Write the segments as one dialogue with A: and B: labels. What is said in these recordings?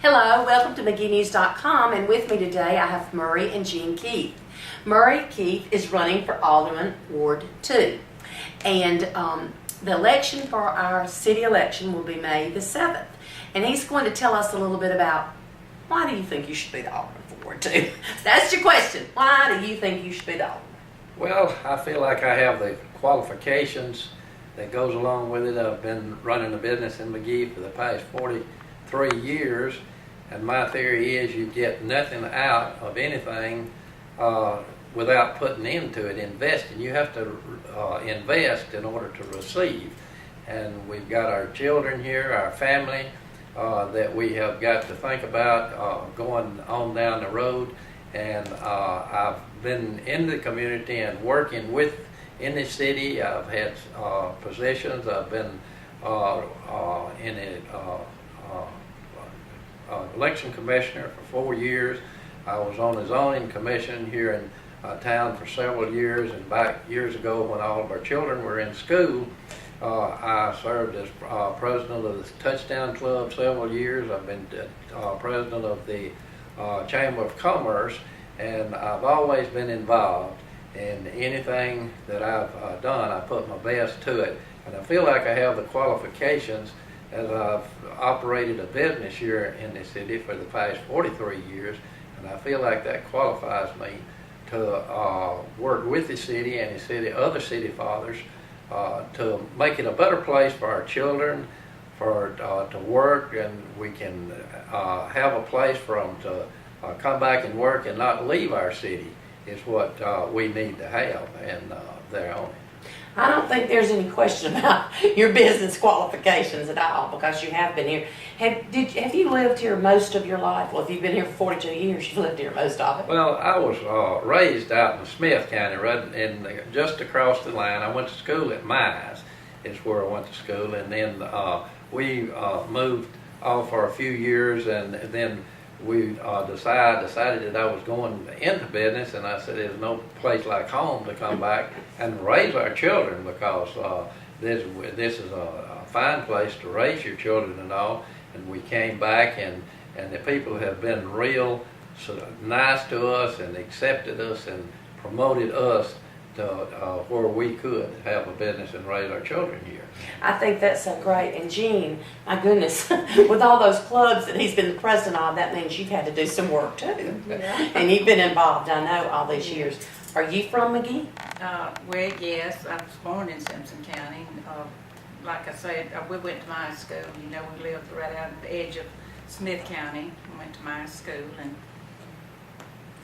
A: Hello, welcome to MageeNews.com, and with me today I have Murry and Jean Keith. Murry Keith is running for Alderman Ward 2, and the election for our city election will be May the 7th, and he's going to tell us a little bit about why do you think you should be the Alderman for Ward 2? That's your question. Why do you think you should be the Alderman?
B: Well, I feel like I have the qualifications that goes along with it. I've been running a business in Magee for the past 43 years. And my theory is you get nothing out of anything without putting into it, investing. You have to invest in order to receive. And we've got our children here, our family, that we have got to think about going on down the road. And I've been in the community and working in the city. I've had positions. I've been in a election commissioner for 4 years. I was on the zoning commission here in town for several years, and back years ago when all of our children were in school, I served as president of the Touchdown Club several years. I've been president of the Chamber of Commerce, and I've always been involved in anything that I've done. I put my best to it, and I feel like I have the qualifications, as I've operated a business here in the city for the past 43 years, and I feel like that qualifies me to work with the city and the other city fathers to make it a better place for our children, to work, and we can have a place for them to come back and work and not leave our city is what we need to have, and they're on it.
A: I don't think there's any question about your business qualifications at all, because you have been here. Have you lived here most of your life? Well, if you've been here for 42 years, you've lived here most of it.
B: Well, I was raised out in Smith County, right just across the line. I went to school at Magee, is where I went to school, and then we moved off for a few years, and then we decided that I was going into business, and I said there's no place like home to come back and raise our children, because this is a fine place to raise your children and all. And we came back, and the people have been real nice to us and accepted us and promoted us to where we could have a business and raise our children here.
A: I think that's so great. And Jean, my goodness, with all those clubs that he's been the president of, that means you've had to do some work too. Yeah. And you've been involved, I know, all these years. Are you from Magee?
C: Well, yes. I was born in Simpson County. Like I said, we went to my school. You know, we lived right out at the edge of Smith County. We went to my school, and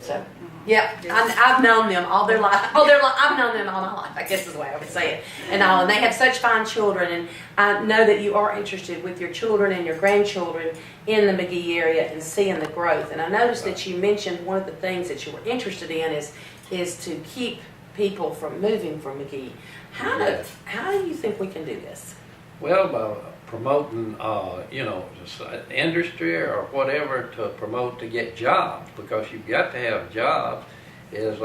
A: so, yeah, I've known them all their life. I've known them all my life, I guess is the way I would say it. And they have such fine children, and I know that you are interested with your children and your grandchildren in the Magee area and seeing the growth. And I noticed that you mentioned one of the things that you were interested in is to keep people from moving from Magee. How do you think we can do this?
B: Well, by promoting, industry or whatever to promote to get jobs, because you've got to have jobs is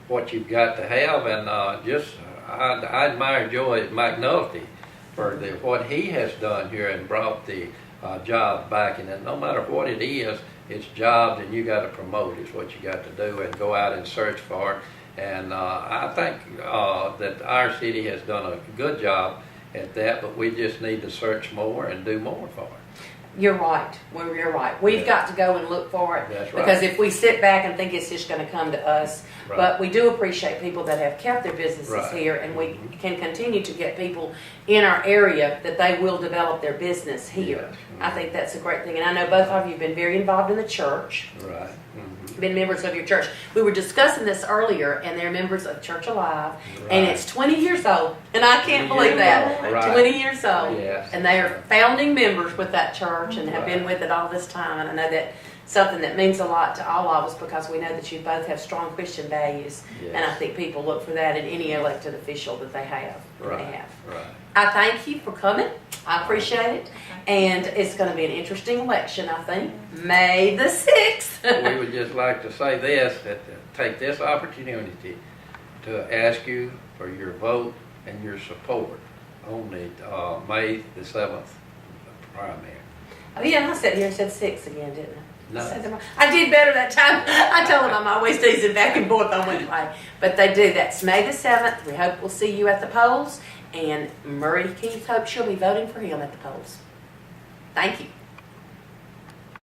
B: what you've got to have. And I admire Joey McNulty for what he has done here and brought the jobs back. And no matter what it is, it's jobs, and you got to promote is what you got to do, and go out and search for it. And I think that our city has done a good job at that, but we just need to search more and do more for it.
A: You're right. Well, you're right. We've got to go and look for it.
B: That's right.
A: Because if we sit back and think it's just going to come to us,
B: right.
A: But we do appreciate people that have kept their businesses
B: right.
A: here, and we can continue to get people in our area that they will develop their business here.
B: Yes.
A: I think that's a great thing. And I know both of you have been very involved in the church.
B: Right.
A: Been members of your church. We were discussing this earlier, and they're members of Church Alive,
B: right.
A: and it's 20 years old, and I can't believe that.
B: Right.
A: 20 years old,
B: yes.
A: And they are founding members with that church and have
B: right.
A: been with it all this time. And I know that something that means a lot to all of us, because we know that you both have strong Christian values,
B: yes.
A: and I think people look for that in any elected official that they have.
B: Right. Right.
A: I thank you for coming. I appreciate it. And it's going to be an interesting election, I think. May the 6th.
B: We would just like to say this, that take this opportunity to ask you for your vote and your support on the May the 7th primary.
A: Oh, yeah, I sat here and said 6 again, didn't I?
B: No.
A: I said them wrong. I did better that time. I told them I'm always teasing back and forth on which way. But they do. That's May the 7th. We hope we'll see you at the polls. And Murry Keith hopes you'll be voting for him at the polls. Thank you.